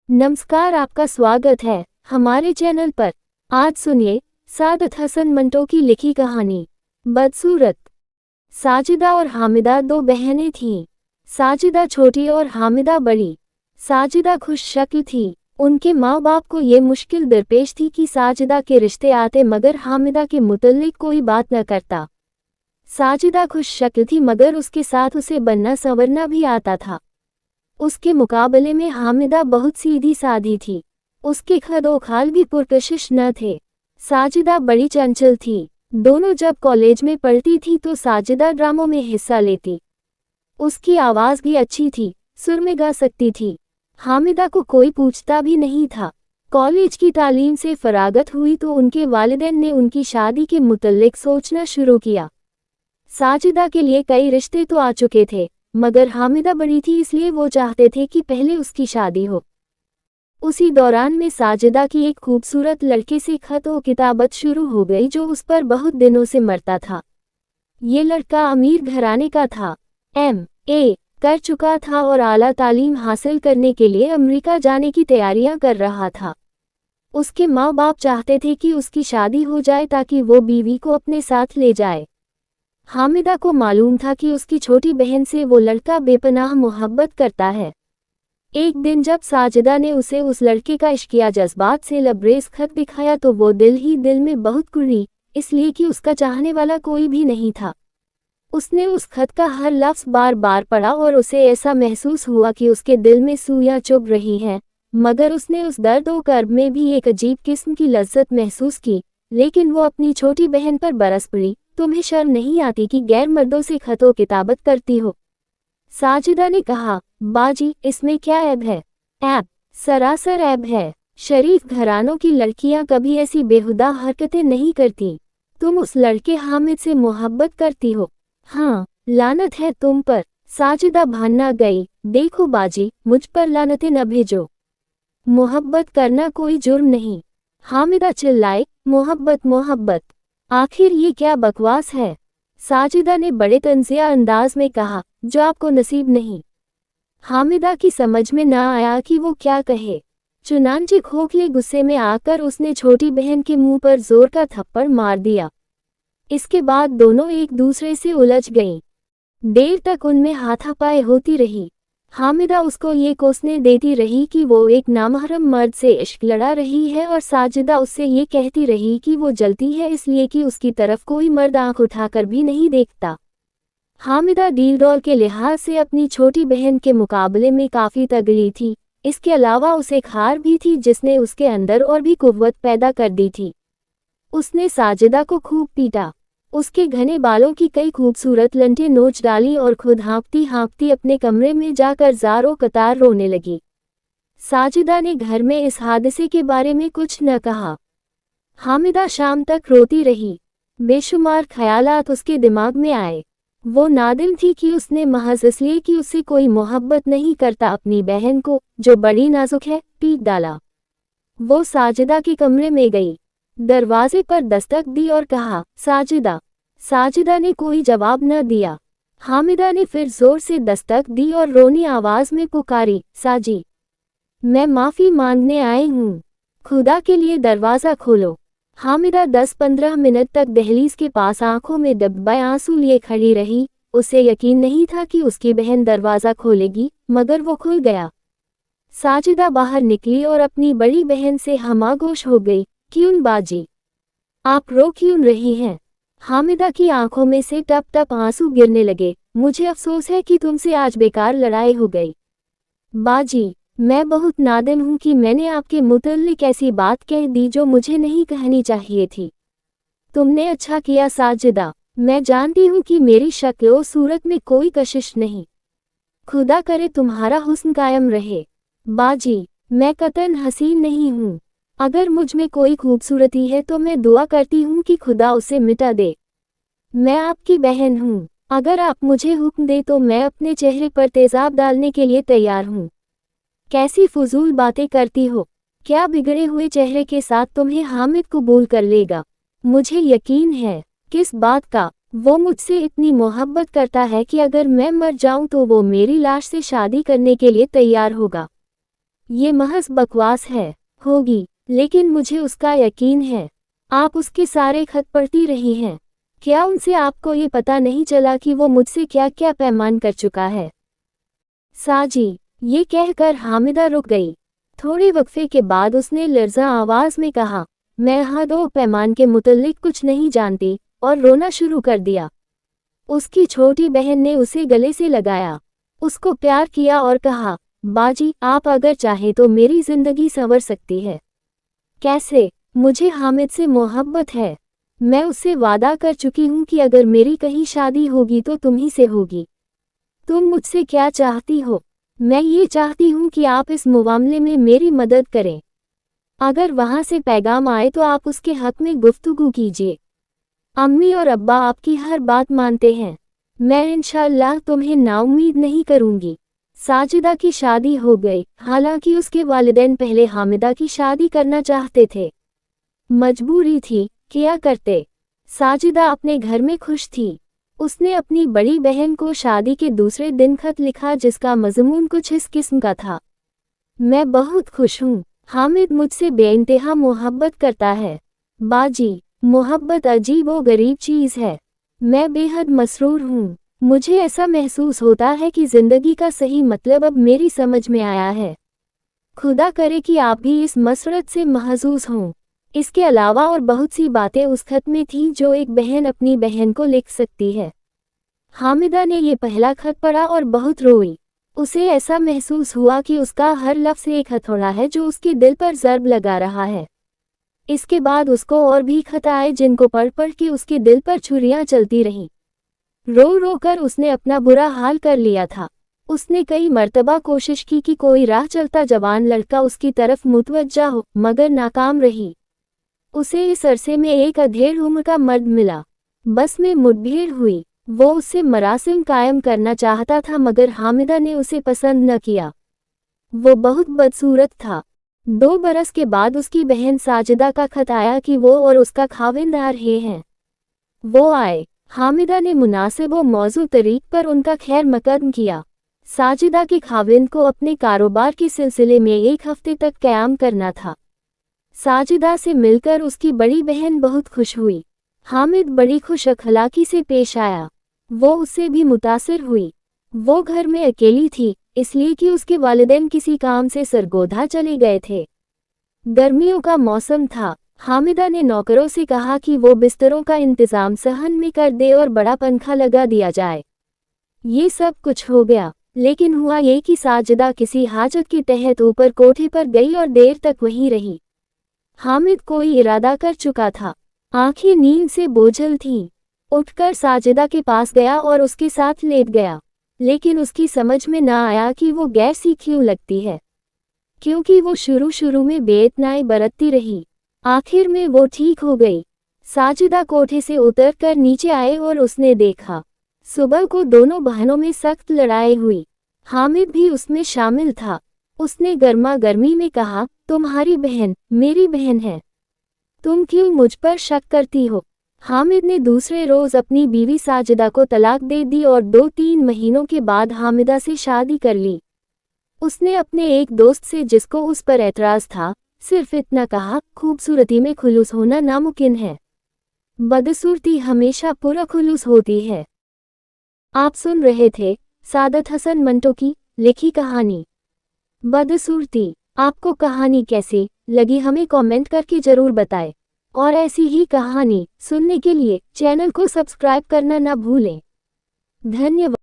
नमस्कार, आपका स्वागत है हमारे चैनल पर। आज सुनिए सादत हसन मंटो की लिखी कहानी बदसूरत। साजिदा और हामिदा दो बहनें थीं। साजिदा छोटी और हामिदा बड़ी। साजिदा खुश शक्ल थी। उनके माँ बाप को ये मुश्किल दरपेश थी कि साजिदा के रिश्ते आते मगर हामिदा के मुतल्लिक कोई बात न करता। साजिदा खुश शक्ल थी मगर उसके साथ उसे बनना संवरना भी आता था। उसके मुकाबले में हामिदा बहुत सीधी सादी थी। उसके खदोखाल भी पुरकशिश न थे। साजिदा बड़ी चंचल थी। दोनों जब कॉलेज में पढ़ती थी तो साजिदा ड्रामों में हिस्सा लेती। उसकी आवाज़ भी अच्छी थी, सुर में गा सकती थी। हामिदा को कोई पूछता भी नहीं था। कॉलेज की तालीम से फरागत हुई तो उनके वालिदैन ने उनकी शादी के मुतल्लिक सोचना शुरू किया। साजिदा के लिए कई रिश्ते तो आ चुके थे मगर हामिदा बड़ी थी इसलिए वो चाहते थे कि पहले उसकी शादी हो। उसी दौरान में साजिदा की एक खूबसूरत लड़के से खत व किताबत शुरू हो गई जो उस पर बहुत दिनों से मरता था। ये लड़का अमीर घराने का था, MA कर चुका था और आला तालीम हासिल करने के लिए अमेरिका जाने की तैयारियां कर रहा था। उसके माँ बाप चाहते थे कि उसकी शादी हो जाए ताकि वो बीवी को अपने साथ ले जाए। हामिदा को मालूम था कि उसकी छोटी बहन से वो लड़का बेपनाह मोहब्बत करता है। एक दिन जब साजिदा ने उसे उस लड़के का इश्किया जज्बात से लबरेज खत दिखाया तो वो दिल ही दिल में बहुत कुढ़ी, इसलिए कि उसका चाहने वाला कोई भी नहीं था। उसने उस खत का हर लफ्ज़ बार बार पढ़ा और उसे ऐसा महसूस हुआ कि उसके दिल में सुइयां चुभ रही हैं, मगर उसने उस दर्द व कर्ब में भी एक अजीब किस्म की लज्जत महसूस की। लेकिन वो अपनी छोटी बहन पर बरस पड़ी, तुम्हें शर्म नहीं आती कि गैर मर्दों से खतों किताबत करती हो? साजिदा ने कहा, बाजी इसमें क्या ऐब है? ऐब सरासर ऐब है। शरीफ घरानों की लड़कियां कभी ऐसी बेहुदा हरकतें नहीं करती। तुम उस लड़के हामिद से मोहब्बत करती हो? हाँ, लानत है तुम पर। साजिदा भानना गई, देखो बाजी मुझ पर लानतें न भेजो। मोहब्बत करना कोई जुर्म नहीं। हामिदा चिल्लाए, मोहब्बत मोहब्बत, आखिर ये क्या बकवास है? साजिदा ने बड़े तंजिया अंदाज में कहा, जो आपको नसीब नहीं। हामिदा की समझ में न आया कि वो क्या कहे। चुनांचे खोखले गुस्से में आकर उसने छोटी बहन के मुंह पर जोर का थप्पड़ मार दिया। इसके बाद दोनों एक दूसरे से उलझ गईं। देर तक उनमें हाथापाई होती रही। हामिदा उसको ये कोसने देती रही कि वो एक नामहरम मर्द से इश्क लड़ा रही है और साजिदा उससे ये कहती रही कि वो जलती है इसलिए कि उसकी तरफ कोई मर्द आंख उठाकर भी नहीं देखता। हामिदा डील डॉल के लिहाज से अपनी छोटी बहन के मुकाबले में काफ़ी तगड़ी थी। इसके अलावा उसे खार भी थी जिसने उसके अंदर और भी कुव्वत पैदा कर दी थी। उसने साजिदा को खूब पीटा। उसके घने बालों की कई खूबसूरत लंटें नोच डाली और खुद हाँफती हाँफती अपने कमरे में जाकर ज़ारो कतार रोने लगी। साजिदा ने घर में इस हादसे के बारे में कुछ न कहा। हामिदा शाम तक रोती रही। बेशुमार ख्यालात उसके दिमाग में आए। वो नादिम थी कि उसने महज इसलिए कि उससे कोई मोहब्बत नहीं करता अपनी बहन को, जो बड़ी नाजुक है, पीट डाला। वो साजिदा के कमरे में गई, दरवाजे पर दस्तक दी और कहा, साजिदा। साजिदा ने कोई जवाब न दिया। हामिदा ने फिर जोर से दस्तक दी और रोनी आवाज में पुकारी, साजी, मैं माफ़ी मांगने आई हूँ, खुदा के लिए दरवाज़ा खोलो। हामिदा 10-15 मिनट तक दहलीज के पास आंखों में डब्बे आंसू लिए खड़ी रही। उसे यकीन नहीं था कि उसकी बहन दरवाज़ा खोलेगी, मगर वो खुल गया। साजिदा बाहर निकली और अपनी बड़ी बहन से हमागोश हो गई, क्यों बाजी, आप रो क्यों रही हैं? हामिदा की आंखों में से टप टप आंसू गिरने लगे। मुझे अफसोस है कि तुमसे आज बेकार लड़ाई हो गई। बाजी, मैं बहुत नादिम हूँ कि मैंने आपके मुतल्लिक ऐसी बात कह दी जो मुझे नहीं कहनी चाहिए थी। तुमने अच्छा किया साजिदा। मैं जानती हूँ कि मेरी शक्ल व सूरत में कोई कशिश नहीं। खुदा करे तुम्हारा हुस्न कायम रहे। बाजी, मैं कतन हसीन नहीं हूँ। अगर मुझ में कोई खूबसूरती है तो मैं दुआ करती हूँ कि खुदा उसे मिटा दे। मैं आपकी बहन हूँ। अगर आप मुझे हुक्म दे तो मैं अपने चेहरे पर तेजाब डालने के लिए तैयार हूँ। कैसी फजूल बातें करती हो? क्या बिगड़े हुए चेहरे के साथ तुम्हें हामिद कबूल कर लेगा? मुझे यकीन है। किस बात का? वो मुझसे इतनी मोहब्बत करता है कि अगर मैं मर जाऊं तो वो मेरी लाश से शादी करने के लिए तैयार होगा। ये महज बकवास है, होगी, लेकिन मुझे उसका यकीन है। आप उसके सारे खत पढ़ती रही हैं। क्या उनसे आपको ये पता नहीं चला कि वो मुझसे क्या क्या पैमान कर चुका है? साजी, ये कहकर हामिदा रुक गई। थोड़े वक्फे के बाद उसने लर्जा आवाज में कहा, मैं हद और पैमान के मुतल्लिक कुछ नहीं जानती, और रोना शुरू कर दिया। उसकी छोटी बहन ने उसे गले से लगाया, उसको प्यार किया और कहा, बाजी, आप अगर चाहे तो मेरी जिंदगी संवर सकती है। कैसे? मुझे हामिद से मोहब्बत है। मैं उससे वादा कर चुकी हूँ कि अगर मेरी कहीं शादी होगी तो तुम्ही से होगी। तुम मुझसे क्या चाहती हो? मैं ये चाहती हूँ कि आप इस मामले में मेरी मदद करें। अगर वहाँ से पैगाम आए तो आप उसके हक में गुफ्तगू कीजिए। अम्मी और अब्बा आपकी हर बात मानते हैं। मैं इंशाअल्लाह तुम्हें नाउम्मीद नहीं करूँगी। साजिदा की शादी हो गई, हालांकि उसके वालिदैन पहले हामिदा की शादी करना चाहते थे। मजबूरी थी, क्या करते। साजिदा अपने घर में खुश थी। उसने अपनी बड़ी बहन को शादी के दूसरे दिन खत लिखा जिसका मजमून कुछ इस किस्म का था, मैं बहुत खुश हूँ। हामिद मुझसे बेइंतहा मोहब्बत करता है। बाजी, मोहब्बत अजीब व गरीब चीज़ है। मैं बेहद मसरूर हूँ। मुझे ऐसा महसूस होता है कि ज़िंदगी का सही मतलब अब मेरी समझ में आया है। खुदा करे कि आप भी इस मसरत से महजूज हों। इसके अलावा और बहुत सी बातें उस खत में थीं जो एक बहन अपनी बहन को लिख सकती है। हामिदा ने ये पहला खत पढ़ा और बहुत रोई। उसे ऐसा महसूस हुआ कि उसका हर लफ्ज़ एक हथौड़ा है जो उसके दिल पर ज़र्ब लगा रहा है। इसके बाद उसको और भी खत आए जिनको पढ़ पढ़ के उसके दिल पर छुरियां चलती रहीं। रो रो कर उसने अपना बुरा हाल कर लिया था। उसने कई मर्तबा कोशिश की कि कोई राह चलता जवान लड़का उसकी तरफ मुतवज्जा हो, मगर नाकाम रही। उसे इस अरसे में एक अधेड़ उम्र का मर्द मिला। बस में मुठभेड़ हुई। वो उससे मरासिम कायम करना चाहता था मगर हामिदा ने उसे पसंद न किया। वो बहुत बदसूरत था। 2 बरस के बाद उसकी बहन साजिदा का खत आया कि वो और उसका खाविंद आ रहे हैं। वो आए। हामिदा ने मुनासिब व मौजू तरीक पर उनका खैर मकदम किया। साजिदा के खाविंद को अपने कारोबार के सिलसिले में 1 हफ्ते तक क़याम करना था। साजिदा से मिलकर उसकी बड़ी बहन बहुत खुश हुई। हामिद बड़ी खुश अखलाकी से पेश आया। वो उससे भी मुतासिर हुई। वो घर में अकेली थी, इसलिए कि उसके वालिदैन किसी काम से सरगोधा चले गए थे। गर्मियों का मौसम था। हामिदा ने नौकरों से कहा कि वो बिस्तरों का इंतज़ाम सहन में कर दे और बड़ा पंखा लगा दिया जाए। ये सब कुछ हो गया, लेकिन हुआ ये कि साजिदा किसी हाजत के तहत ऊपर कोठे पर गई और देर तक वहीं रही। हामिद कोई इरादा कर चुका था। आंखें नींद से बोझल थीं। उठकर साजिदा के पास गया और उसके साथ लेट गया, लेकिन उसकी समझ में ना आया कि वो गैर सी क्यों लगती है, क्योंकि वो शुरू में बेइतनाई बरतती रही। आखिर में वो ठीक हो गई। साजिदा कोठे से उतरकर नीचे आए और उसने देखा, सुबह को दोनों बहनों में सख्त लड़ाई हुई। हामिद भी उसमें शामिल था। उसने गर्मा गर्मी में कहा, तुम्हारी बहन मेरी बहन है, तुम क्यों मुझ पर शक करती हो? हामिद ने दूसरे रोज अपनी बीवी साजिदा को तलाक दे दी और 2-3 महीनों के बाद हामिदा से शादी कर ली। उसने अपने एक दोस्त से जिसको उस पर एतराज था, सिर्फ इतना कहा, खूबसूरती में खुलूस होना नामुमकिन है, बदसूरती हमेशा पूरा खुलूस होती है। आप सुन रहे थे सादत हसन मंटो की लिखी कहानी बदसूरती। आपको कहानी कैसी लगी हमें कमेंट करके जरूर बताएं, और ऐसी ही कहानी सुनने के लिए चैनल को सब्सक्राइब करना ना भूलें। धन्यवाद।